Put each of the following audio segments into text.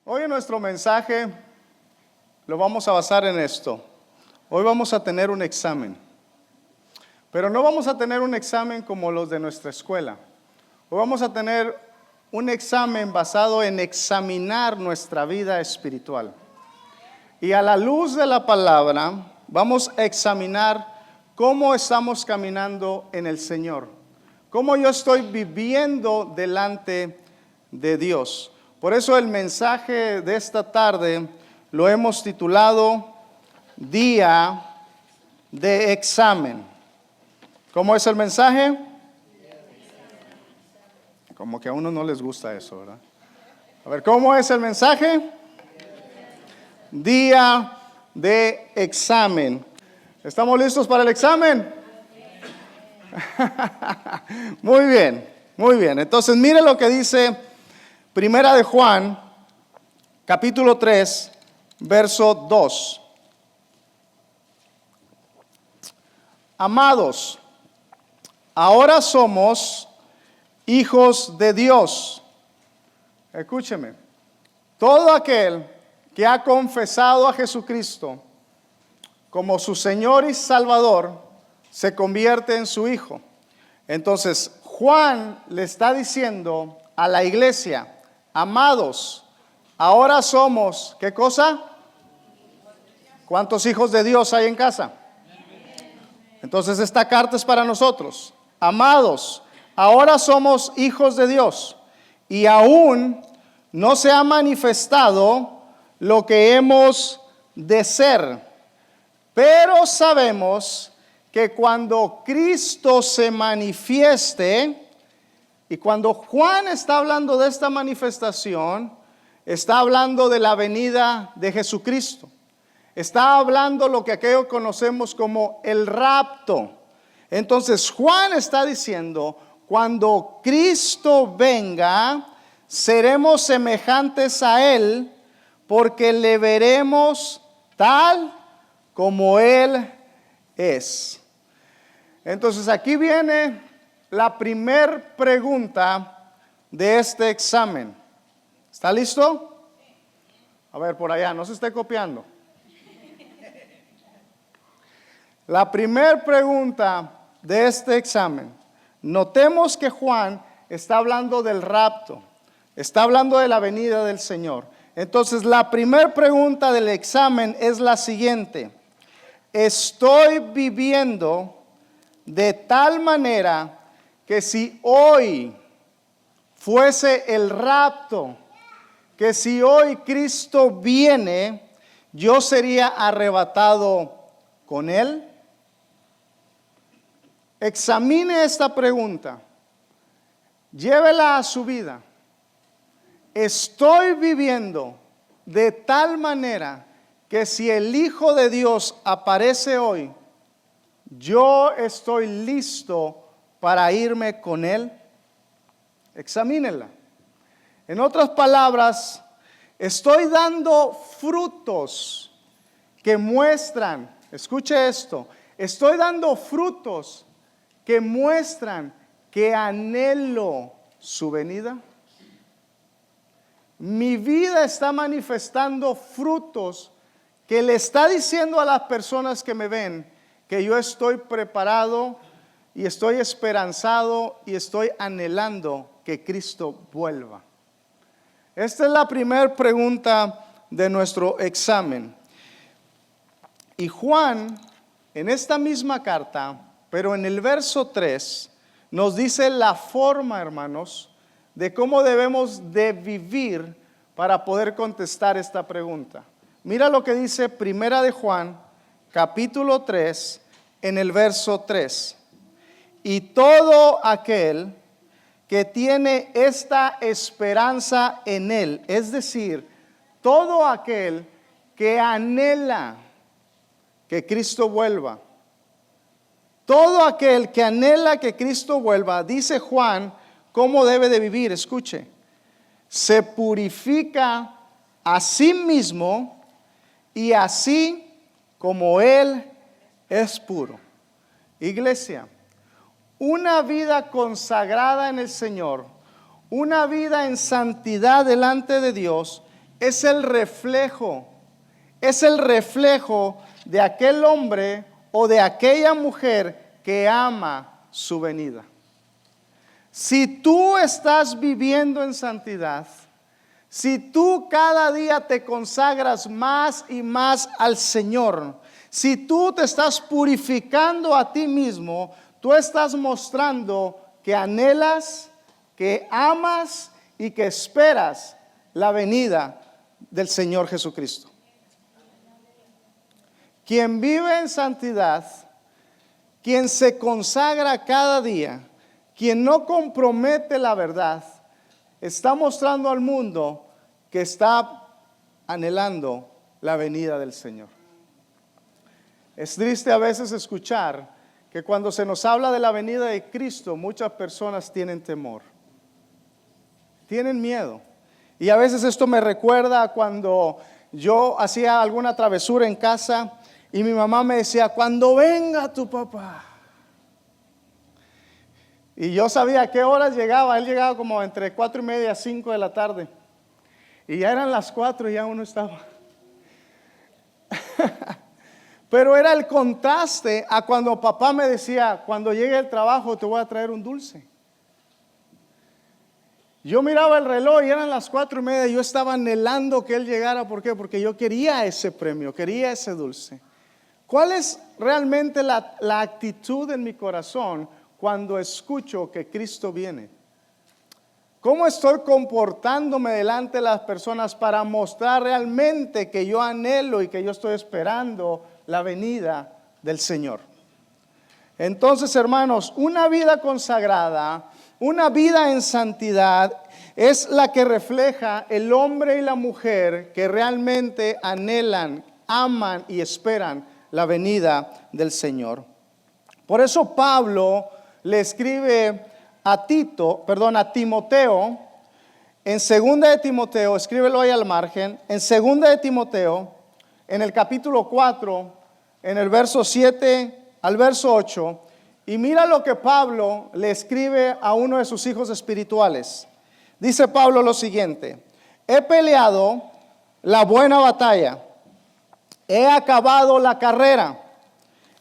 Hoy en nuestro mensaje lo vamos a basar en esto. Hoy vamos a tener un examen, pero no vamos a tener un examen como los de nuestra escuela. Hoy vamos a tener un examen basado en examinar nuestra vida espiritual. Y a la luz de la palabra vamos a examinar cómo estamos caminando en el Señor, cómo yo estoy viviendo delante de Dios. Por eso el mensaje de esta tarde lo hemos titulado Día de Examen. ¿Cómo es el mensaje? Como que a uno no les gusta eso, ¿verdad? A ver, ¿cómo es el mensaje? Día de examen. ¿Estamos listos para el examen? Muy bien, muy bien. Entonces, mire lo que dice Primera de Juan, capítulo 3, verso 2. Amados, ahora somos hijos de Dios. Escúcheme. Todo aquel que ha confesado a Jesucristo como su Señor y Salvador se convierte en su hijo. Entonces, Juan le está diciendo a la iglesia: amados, ahora somos, ¿qué cosa? ¿Cuántos hijos de Dios hay en casa? Entonces esta carta es para nosotros. Amados, ahora somos hijos de Dios y aún no se ha manifestado lo que hemos de ser. Pero sabemos que cuando Cristo se manifieste, y cuando Juan está hablando de esta manifestación, está hablando de la venida de Jesucristo. Está hablando lo que aquello conocemos como el rapto. Entonces Juan está diciendo, cuando Cristo venga, seremos semejantes a Él, porque le veremos tal como Él es. Entonces aquí viene la primer pregunta de este examen. ¿Está listo? A ver, por allá, no se esté copiando. La primer pregunta de este examen. Notemos que Juan está hablando del rapto. Está hablando de la venida del Señor. Entonces, la primera pregunta del examen es la siguiente: ¿estoy viviendo de tal manera que si hoy fuese el rapto, que si hoy Cristo viene, yo sería arrebatado con Él? Examine esta pregunta, llévela a su vida. Estoy viviendo de tal manera que si el Hijo de Dios aparece hoy, yo estoy listo para irme con Él. Examínela. En otras palabras, estoy dando frutos que muestran, escuche esto, estoy dando frutos que muestran que anhelo su venida. Mi vida está manifestando frutos que le está diciendo a las personas que me ven que yo estoy preparado y estoy esperanzado y estoy anhelando que Cristo vuelva. Esta es la primera pregunta de nuestro examen. Y Juan, en esta misma carta, pero en el verso 3, nos dice la forma, hermanos, de cómo debemos de vivir para poder contestar esta pregunta. Mira lo que dice Primera de Juan, capítulo 3, en el verso 3. Y todo aquel que tiene esta esperanza en Él, es decir, todo aquel que anhela que Cristo vuelva, todo aquel que anhela que Cristo vuelva, dice Juan, ¿cómo debe de vivir? Escuche, se purifica a sí mismo y así como Él es puro. Iglesia, una vida consagrada en el Señor, una vida en santidad delante de Dios, es el reflejo de aquel hombre o de aquella mujer que ama su venida. Si tú estás viviendo en santidad, si tú cada día te consagras más y más al Señor, si tú te estás purificando a ti mismo, tú estás mostrando que anhelas, que amas y que esperas la venida del Señor Jesucristo. Quien vive en santidad, quien se consagra cada día, quien no compromete la verdad, está mostrando al mundo que está anhelando la venida del Señor. Es triste a veces escuchar que cuando se nos habla de la venida de Cristo, muchas personas tienen temor, tienen miedo. Y a veces esto me recuerda a cuando yo hacía alguna travesura en casa y mi mamá me decía, cuando venga tu papá. Y yo sabía a qué horas llegaba. Él llegaba como entre 4:30 a 5 de la tarde. Y ya eran las 4 y ya uno estaba. Pero era el contraste a cuando papá me decía, cuando llegue el trabajo te voy a traer un dulce. Yo miraba el reloj y eran las 4:30 y yo estaba anhelando que él llegara. ¿Por qué? Porque yo quería ese premio, quería ese dulce. ¿Cuál es realmente la actitud en mi corazón cuando escucho que Cristo viene? ¿Cómo estoy comportándome delante de las personas para mostrar realmente que yo anhelo y que yo estoy esperando la venida del Señor? Entonces, hermanos, una vida consagrada, una vida en santidad es la que refleja el hombre y la mujer que realmente anhelan, aman y esperan la venida del Señor. Por eso Pablo le escribe a Timoteo, en 2 de Timoteo, escríbelo ahí al margen, en 2 de Timoteo, en el capítulo 4, en el verso 7 al verso 8, y mira lo que Pablo le escribe a uno de sus hijos espirituales. Dice Pablo lo siguiente: he peleado la buena batalla, he acabado la carrera,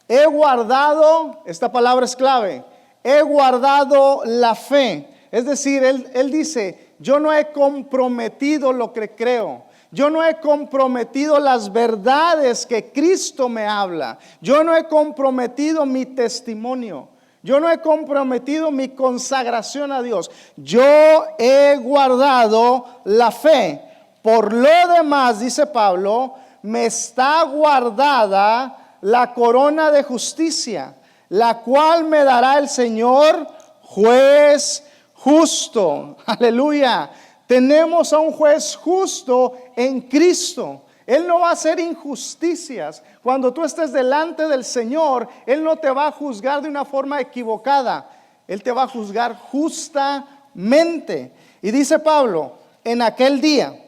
he guardado, esta palabra es clave, he guardado la fe. Es decir, él dice, yo no he comprometido lo que creo. Yo no he comprometido las verdades que Cristo me habla. Yo no he comprometido mi testimonio. Yo no he comprometido mi consagración a Dios. Yo he guardado la fe. Por lo demás, dice Pablo, me está guardada la corona de justicia, la cual me dará el Señor, juez justo. Aleluya. Tenemos a un juez justo en Cristo. Él no va a hacer injusticias. Cuando tú estés delante del Señor, Él no te va a juzgar de una forma equivocada. Él te va a juzgar justamente. Y dice Pablo, en aquel día,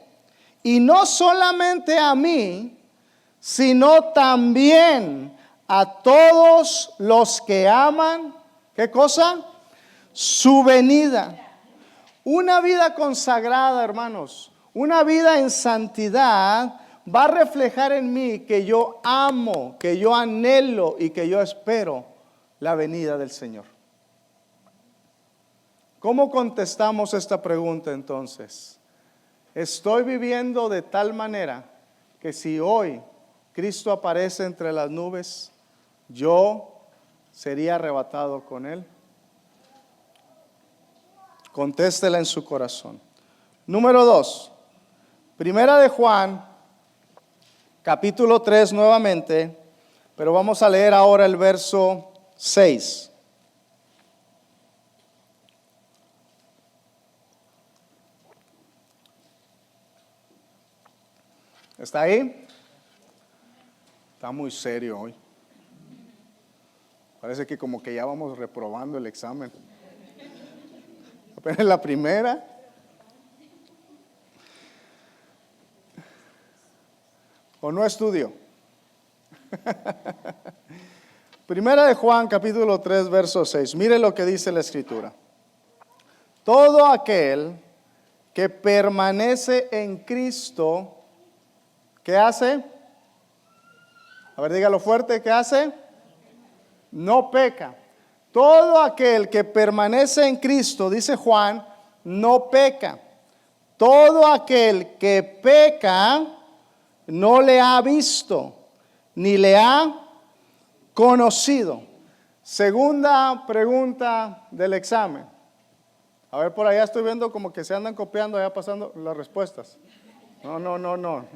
y no solamente a mí, sino también a todos los que aman, ¿qué cosa? Su venida. Una vida consagrada, hermanos, una vida en santidad va a reflejar en mí que yo amo, que yo anhelo y que yo espero la venida del Señor. ¿Cómo contestamos esta pregunta entonces? ¿Estoy viviendo de tal manera que si hoy Cristo aparece entre las nubes, yo sería arrebatado con Él? Contéstela en su corazón. Número 2, Primera de Juan, capítulo 3 nuevamente, pero vamos a leer ahora el verso 6. ¿Está ahí? Está muy serio hoy. Parece que como que ya vamos reprobando el examen. Apenas la primera. ¿O no estudio? Primera de Juan, capítulo 3, verso 6. Mire lo que dice la Escritura. Todo aquel que permanece en Cristo, ¿qué hace? A ver, dígalo fuerte, ¿qué hace? No peca. Todo aquel que permanece en Cristo, dice Juan, no peca. Todo aquel que peca no le ha visto, ni le ha conocido. Segunda pregunta del examen. A ver, por allá estoy viendo como que se andan copiando, allá pasando las respuestas. No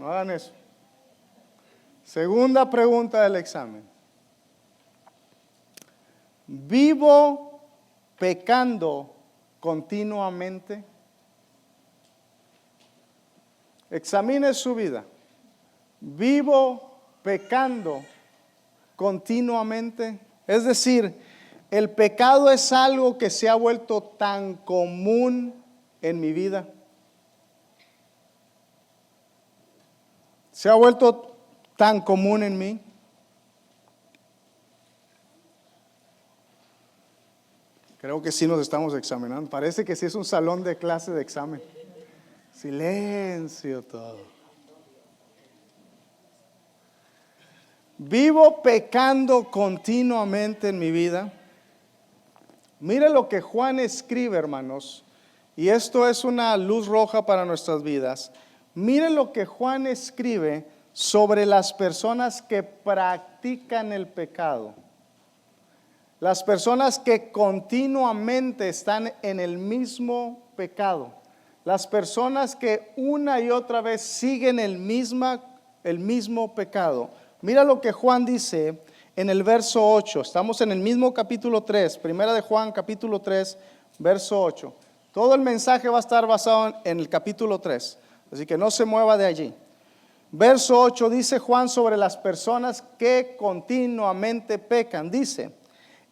hagan eso. Segunda pregunta del examen. ¿Vivo pecando continuamente? Examine su vida. ¿Vivo pecando continuamente? Es decir, el pecado es algo que se ha vuelto tan común en mi vida. Se ha vuelto tan común en mí. Creo que sí nos estamos examinando. Parece que sí es un salón de clase de examen. Silencio todo. Vivo pecando continuamente en mi vida. Mire lo que Juan escribe, hermanos, y esto es una luz roja para nuestras vidas. Mire lo que Juan escribe sobre las personas que practican el pecado. Las personas que continuamente están en el mismo pecado. Las personas que una y otra vez siguen el mismo pecado. Mira lo que Juan dice en el verso 8. Estamos en el mismo capítulo 3. Primera de Juan, capítulo 3, verso 8. Todo el mensaje va a estar basado en el capítulo 3. Así que no se mueva de allí. Verso 8 dice Juan sobre las personas que continuamente pecan. Dice,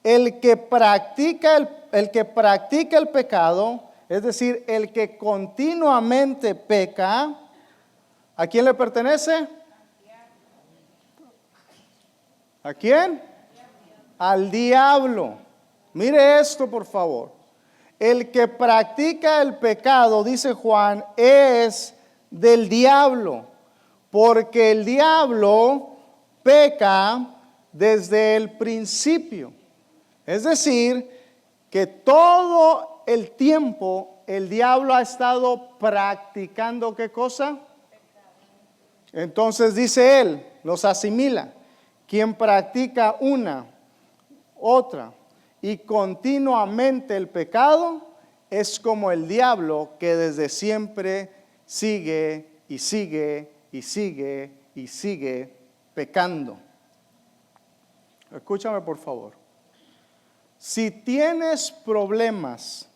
el que practica el pecado, es decir, el que continuamente peca, ¿a quién le pertenece? ¿A quién? Al diablo. Mire esto, por favor. El que practica el pecado, dice Juan, es del diablo, porque el diablo peca desde el principio. Es decir, que todo el tiempo el diablo ha estado practicando ¿qué cosa? Entonces dice él, los asimila. Quien practica una, otra y continuamente el pecado es como el diablo que desde siempre sigue y sigue y sigue y sigue pecando. Escúchame por favor. Si tienes problemas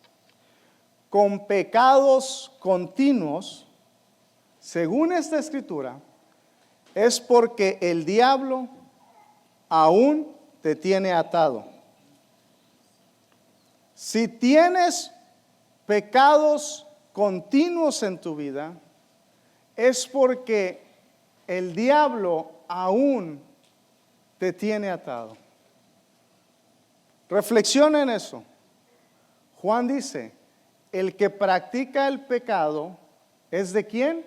con pecados continuos, según esta escritura, es porque el diablo aún te tiene atado. Si tienes pecados continuos en tu vida, es porque el diablo aún te tiene atado. Reflexiona en eso. Juan dice, el que practica el pecado es ¿de quién?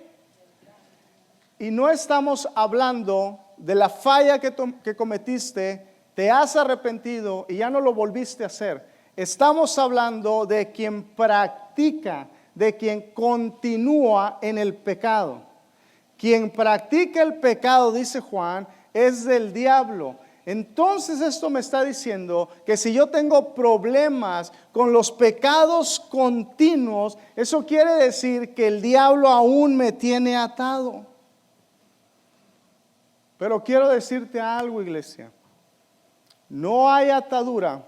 Y no estamos hablando de la falla que cometiste, te has arrepentido y ya no lo volviste a hacer. Estamos hablando de quien practica, de quien continúa en el pecado. Quien practica el pecado, dice Juan, es del diablo. Entonces esto me está diciendo que si yo tengo problemas con los pecados continuos, eso quiere decir que el diablo aún me tiene atado. Pero quiero decirte algo, iglesia. No hay atadura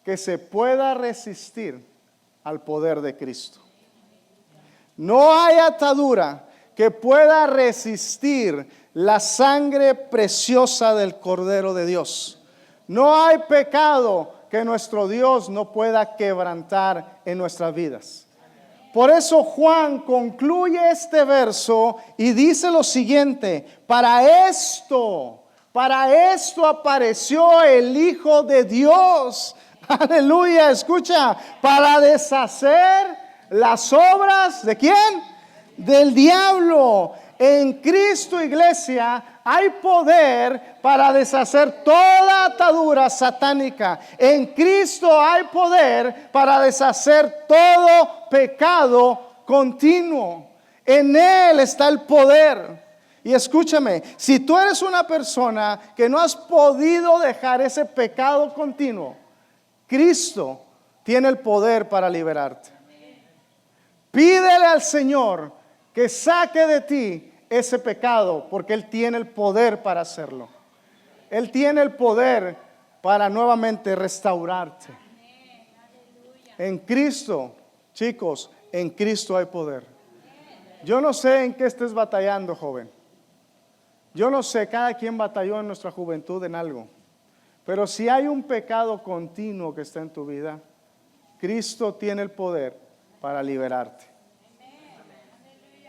que se pueda resistir al poder de Cristo. No hay atadura que pueda resistir la sangre preciosa del Cordero de Dios. No hay pecado que nuestro Dios no pueda quebrantar en nuestras vidas. Por eso Juan concluye este verso y dice lo siguiente: para esto apareció el Hijo de Dios. Aleluya, escucha, para deshacer las obras ¿de quién? Del diablo. En Cristo, iglesia, hay poder para deshacer toda atadura satánica. En Cristo hay poder para deshacer todo pecado continuo. En Él está el poder. Y escúchame, si tú eres una persona que no has podido dejar ese pecado continuo, Cristo tiene el poder para liberarte. Pídele al Señor que saque de ti ese pecado, porque Él tiene el poder para hacerlo. Él tiene el poder para nuevamente restaurarte. En Cristo, chicos, en Cristo hay poder. Yo no sé en qué estés batallando, joven. Yo no sé, cada quien batalló en nuestra juventud en algo. Pero si hay un pecado continuo que está en tu vida, Cristo tiene el poder para liberarte.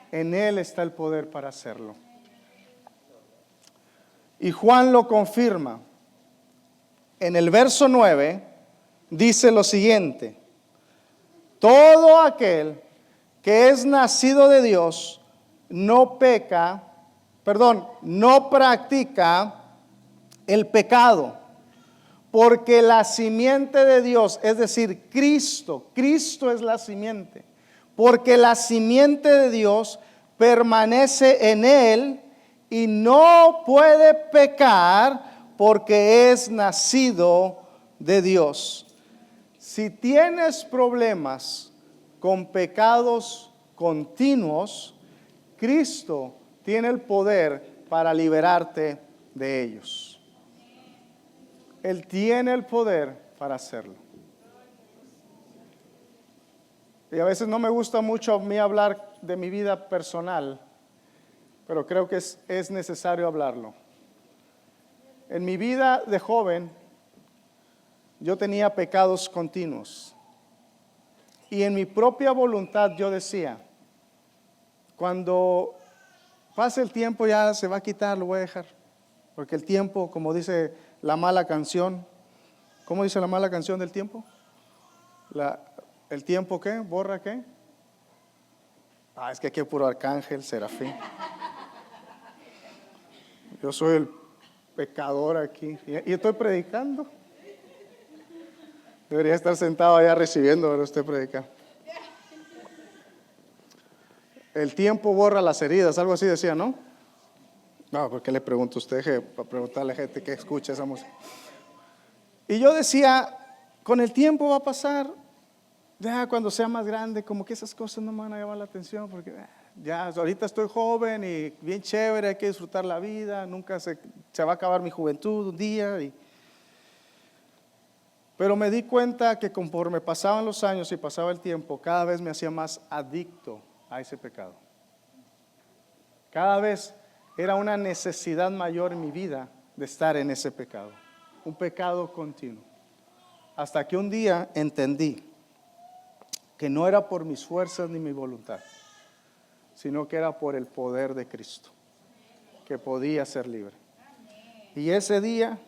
En Él está el poder para hacerlo. Y Juan lo confirma. En el verso 9 dice lo siguiente: todo aquel que es nacido de Dios no practica el pecado, porque la simiente de Dios, es decir, Cristo es la simiente. Porque la simiente de Dios permanece en él y no puede pecar porque es nacido de Dios. Si tienes problemas con pecados continuos, Cristo tiene el poder para liberarte de ellos. Él tiene el poder para hacerlo. Y a veces no me gusta mucho a mí hablar de mi vida personal, pero creo que es necesario hablarlo. En mi vida de joven, yo tenía pecados continuos. Y en mi propia voluntad yo decía, cuando pase el tiempo ya se va a quitar, lo voy a dejar. Porque el tiempo, como dice la mala canción, ¿cómo dice la mala canción del tiempo? ¿El tiempo qué? ¿Borra qué? Es que aquí hay puro arcángel, serafín. Yo soy el pecador aquí. Y estoy predicando. Debería estar sentado allá recibiendo, pero usted predica. El tiempo borra las heridas, algo así decía, ¿no? No, ¿por qué le pregunto a usted? Para preguntarle a gente que escucha esa música. Y yo decía, con el tiempo va a pasar. Ya cuando sea más grande, como que esas cosas no me van a llamar la atención, porque ya ahorita estoy joven y bien chévere, hay que disfrutar la vida, nunca se va a acabar mi juventud un día. Pero me di cuenta que conforme pasaban los años y pasaba el tiempo, cada vez me hacía más adicto a ese pecado. Cada vez era una necesidad mayor en mi vida de estar en ese pecado, un pecado continuo. Hasta que un día entendí que no era por mis fuerzas ni mi voluntad, sino que era por el poder de Cristo, que podía ser libre. Y ese día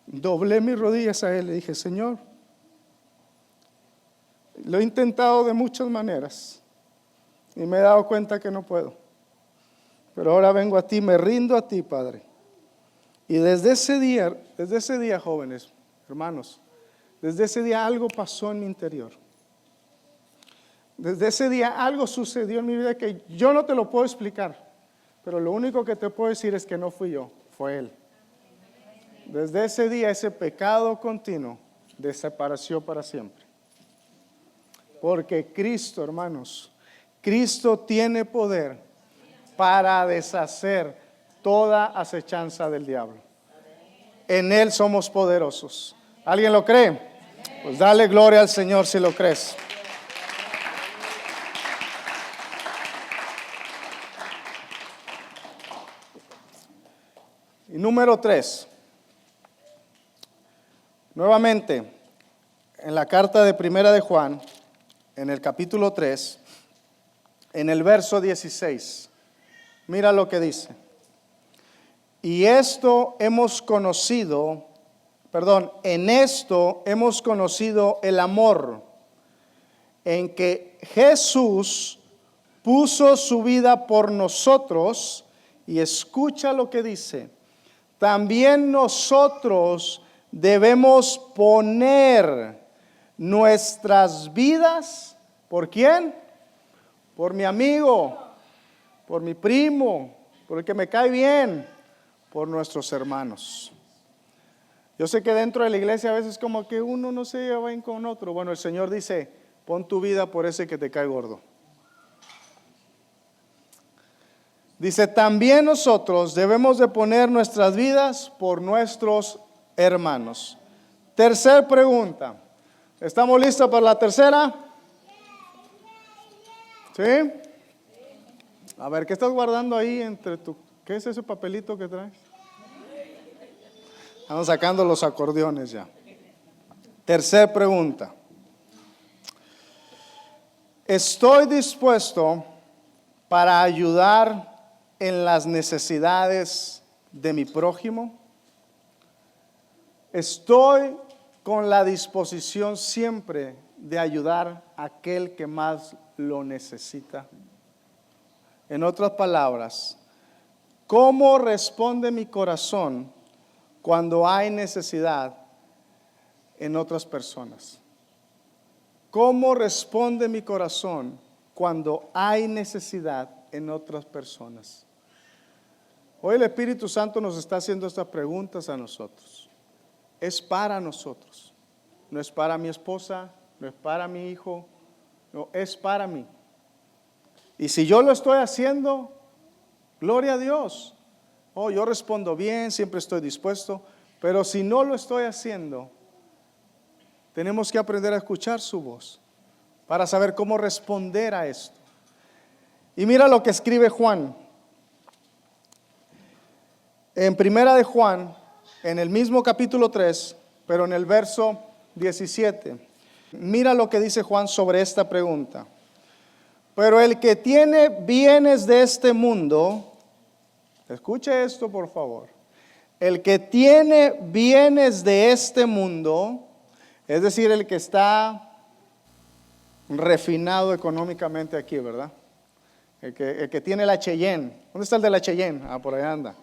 doblé mis rodillas a Él y le dije, Señor, lo he intentado de muchas maneras y me he dado cuenta que no puedo, pero ahora vengo a ti, me rindo a ti, Padre. Y desde ese día, jóvenes, hermanos, desde ese día algo pasó en mi interior. Desde ese día algo sucedió en mi vida que yo no te lo puedo explicar, pero lo único que te puedo decir es que no fui yo, fue Él. Desde ese día ese pecado continuo desapareció para siempre. Porque Cristo, hermanos, Cristo tiene poder para deshacer toda acechanza del diablo. En Él somos poderosos. ¿Alguien lo cree? Pues dale gloria al Señor si lo crees. Y número 3. Nuevamente, en la carta de Primera de Juan, en el capítulo 3, en el verso 16, mira lo que dice. Y esto hemos conocido en esto hemos conocido el amor, en que Jesús puso su vida por nosotros. Y escucha lo que dice: también nosotros debemos poner nuestras vidas, ¿por quién? Por mi amigo, por mi primo, por el que me cae bien, por nuestros hermanos. Yo sé que dentro de la iglesia a veces como que uno no se lleva bien con otro. Bueno, el Señor dice: pon tu vida por ese que te cae gordo. Dice, también nosotros debemos de poner nuestras vidas por nuestros hermanos. Tercer pregunta. ¿Estamos listos para la tercera? ¿Sí? A ver, ¿qué estás guardando ahí entre tu... ¿Qué es ese papelito que traes? Estamos sacando los acordeones ya. Tercer pregunta. ¿Estoy dispuesto para ayudar en las necesidades de mi prójimo? Estoy con la disposición siempre de ayudar a aquel que más lo necesita. En otras palabras, ¿cómo responde mi corazón cuando hay necesidad en otras personas? ¿Cómo responde mi corazón cuando hay necesidad en otras personas? Hoy el Espíritu Santo nos está haciendo estas preguntas a nosotros. Es para nosotros. No es para mi esposa, no es para mi hijo, no, es para mí. Y si yo lo estoy haciendo, gloria a Dios. Oh, yo respondo bien, siempre estoy dispuesto. Pero si no lo estoy haciendo, tenemos que aprender a escuchar su voz para saber cómo responder a esto. Y mira lo que escribe Juan. En primera de Juan, en el mismo capítulo 3, pero en el verso 17. Mira lo que dice Juan sobre esta pregunta. Pero el que tiene bienes de este mundo, escuche esto por favor. El que tiene bienes de este mundo, es decir, el que está refinado económicamente aquí, ¿verdad? El que tiene la Cheyenne. ¿Dónde está el de la Cheyenne? Ah, por allá anda.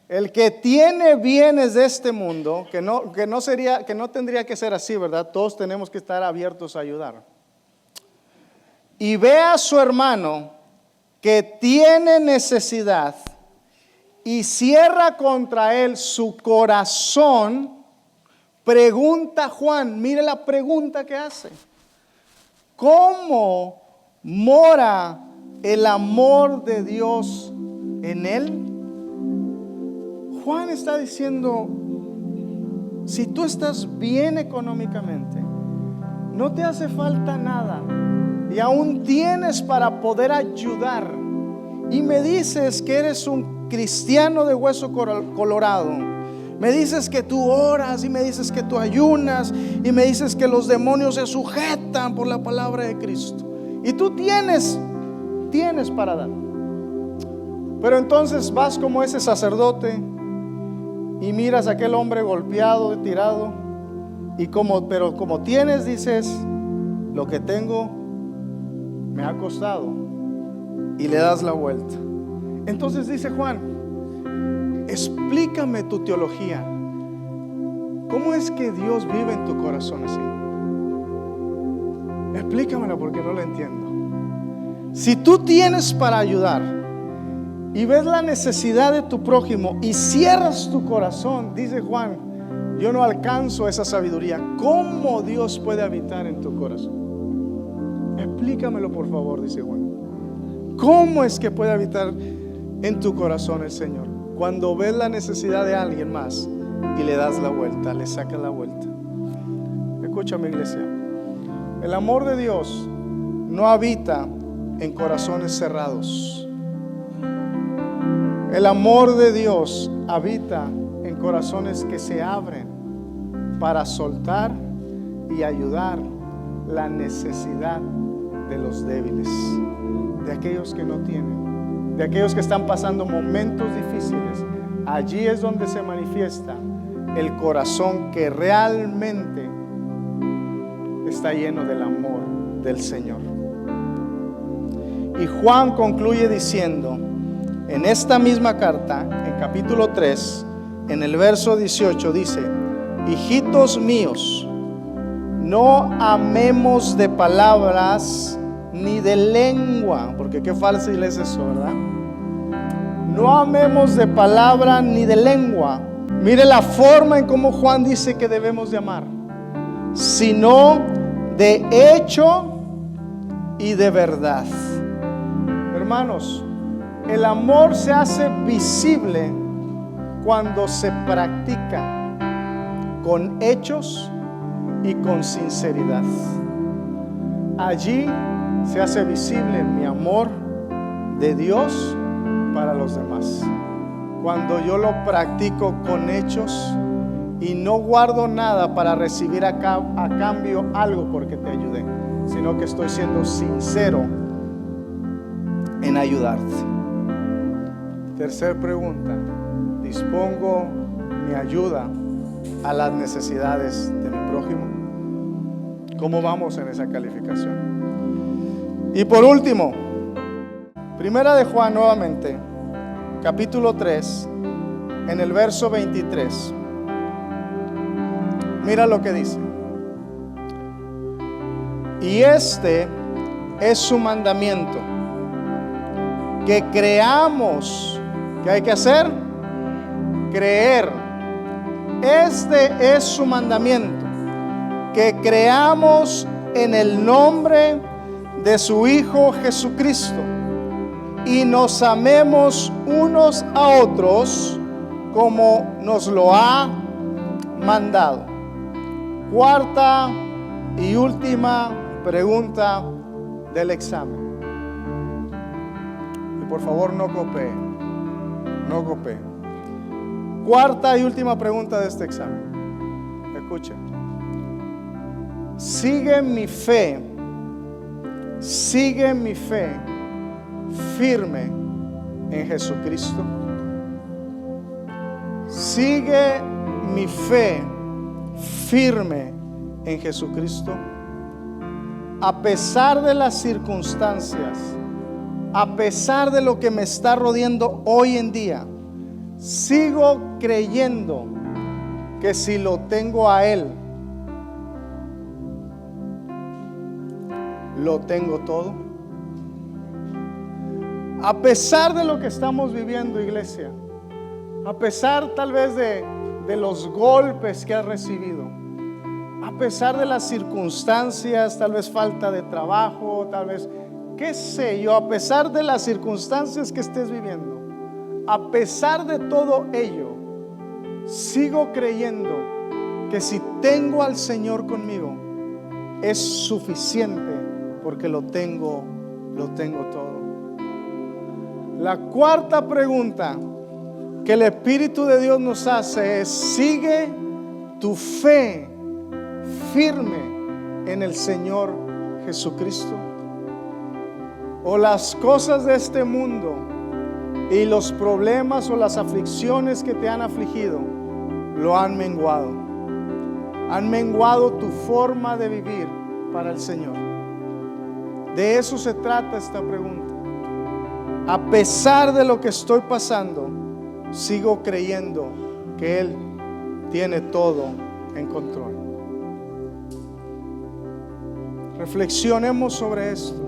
El que tiene bienes de este mundo, que no tendría que ser así, ¿verdad? Todos tenemos que estar abiertos a ayudar. Y ve a su hermano que tiene necesidad y cierra contra él su corazón. Pregunta Juan, mire la pregunta que hace: ¿cómo mora el amor de Dios en él? Juan está diciendo, si tú estás bien económicamente, no te hace falta nada y aún tienes para poder ayudar, y me dices que eres un cristiano de hueso colorado, me dices que tú oras y me dices que tú ayunas y me dices que los demonios se sujetan por la palabra de Cristo, y tú tienes para dar, pero entonces vas como ese sacerdote y miras a aquel hombre golpeado, tirado, pero como tienes, dices, lo que tengo me ha costado, y le das la vuelta. Entonces dice Juan, explícame tu teología. ¿Cómo es que Dios vive en tu corazón así? Explícamelo porque no lo entiendo. Si tú tienes para ayudar y ves la necesidad de tu prójimo y cierras tu corazón, dice Juan, yo no alcanzo esa sabiduría. ¿Cómo Dios puede habitar en tu corazón? Explícamelo por favor, dice Juan. ¿Cómo es que puede habitar en tu corazón el Señor? Cuando ves la necesidad de alguien más y le das la vuelta, le sacas la vuelta. Escúchame, iglesia. El amor de Dios no habita en corazones cerrados. El amor de Dios habita en corazones que se abren para soltar y ayudar la necesidad de los débiles, de aquellos que no tienen, de aquellos que están pasando momentos difíciles. Allí es donde se manifiesta el corazón que realmente está lleno del amor del Señor. Y Juan concluye diciendo en esta misma carta, en capítulo 3, en el verso 18, dice: hijitos míos, no amemos de palabras ni de lengua, porque qué fácil es eso, ¿verdad? No amemos de palabra ni de lengua. Mire la forma en cómo Juan dice que debemos de amar, sino de hecho y de verdad. Hermanos, el amor se hace visible cuando se practica con hechos y con sinceridad. Allí se hace visible mi amor de Dios para los demás. Cuando yo lo practico con hechos y no guardo nada para recibir a cambio algo porque te ayudé, sino que estoy siendo sincero en ayudarte. Tercer pregunta: ¿dispongo mi ayuda a las necesidades de mi prójimo? ¿Cómo vamos en esa calificación? Y por último, Primera de Juan nuevamente, capítulo 3, en el verso 23. Mira lo que dice: y este es su mandamiento, que creamos. ¿Qué hay que hacer? Creer. Este es su mandamiento, que creamos en el nombre de su Hijo Jesucristo y nos amemos unos a otros como nos lo ha mandado. Cuarta y última pregunta del examen. Y por favor no copie. Cuarta y última pregunta de este examen. Escuchen. Sigue mi fe firme en Jesucristo. Sigue mi fe firme en Jesucristo. A pesar de las circunstancias, a pesar de lo que me está rodeando hoy en día, sigo creyendo que si lo tengo a Él, lo tengo todo. A pesar de lo que estamos viviendo, iglesia, a pesar tal vez de los golpes que has recibido, a pesar de las circunstancias, tal vez falta de trabajo, tal vez, qué sé yo, a pesar de las circunstancias que estés viviendo, a pesar de todo ello, sigo creyendo que si tengo al Señor conmigo, es suficiente, porque lo tengo todo. La cuarta pregunta que el Espíritu de Dios nos hace es: sigue tu fe firme en el Señor Jesucristo, o las cosas de este mundo y los problemas o las aflicciones que te han afligido lo han menguado. Han menguado tu forma de vivir para el Señor. De eso se trata esta pregunta. A pesar de lo que estoy pasando, sigo creyendo que Él tiene todo en control. Reflexionemos sobre esto.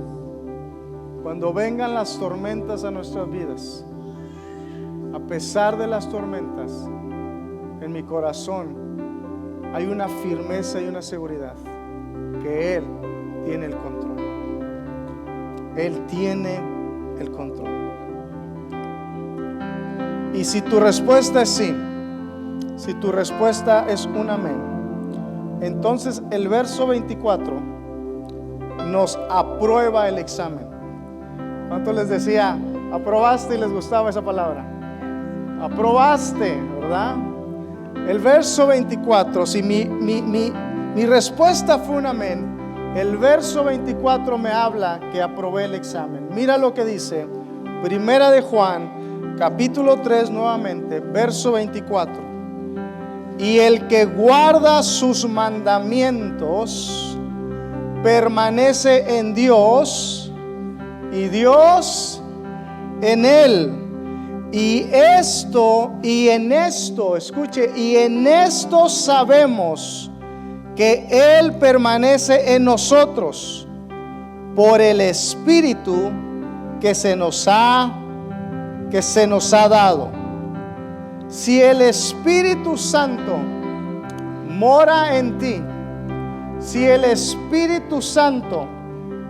Cuando vengan las tormentas a nuestras vidas, a pesar de las tormentas, en mi corazón hay una firmeza y una seguridad que Él tiene el control. Él tiene el control. Y si tu respuesta es sí, si tu respuesta es un amén, entonces el verso 24 nos aprueba el examen. ¿Cuánto les decía aprobaste y les gustaba esa palabra? Aprobaste, ¿verdad? El verso 24, si mi respuesta fue un amén, el verso 24 me habla que aprobé el examen. Mira lo que dice Primera de Juan, capítulo 3 nuevamente, verso 24. Y el que guarda sus mandamientos permanece en Dios y Dios en él. Y en esto, escuche, y en esto sabemos que Él permanece en nosotros por el Espíritu que se nos ha dado. Si el Espíritu Santo mora en ti, si el Espíritu Santo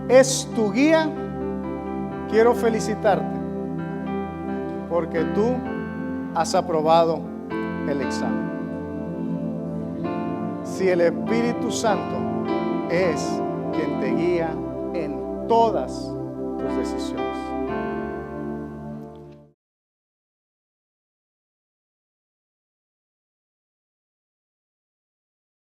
es tu guía, quiero felicitarte, porque tú has aprobado el examen. Si el Espíritu Santo es quien te guía en todas tus decisiones.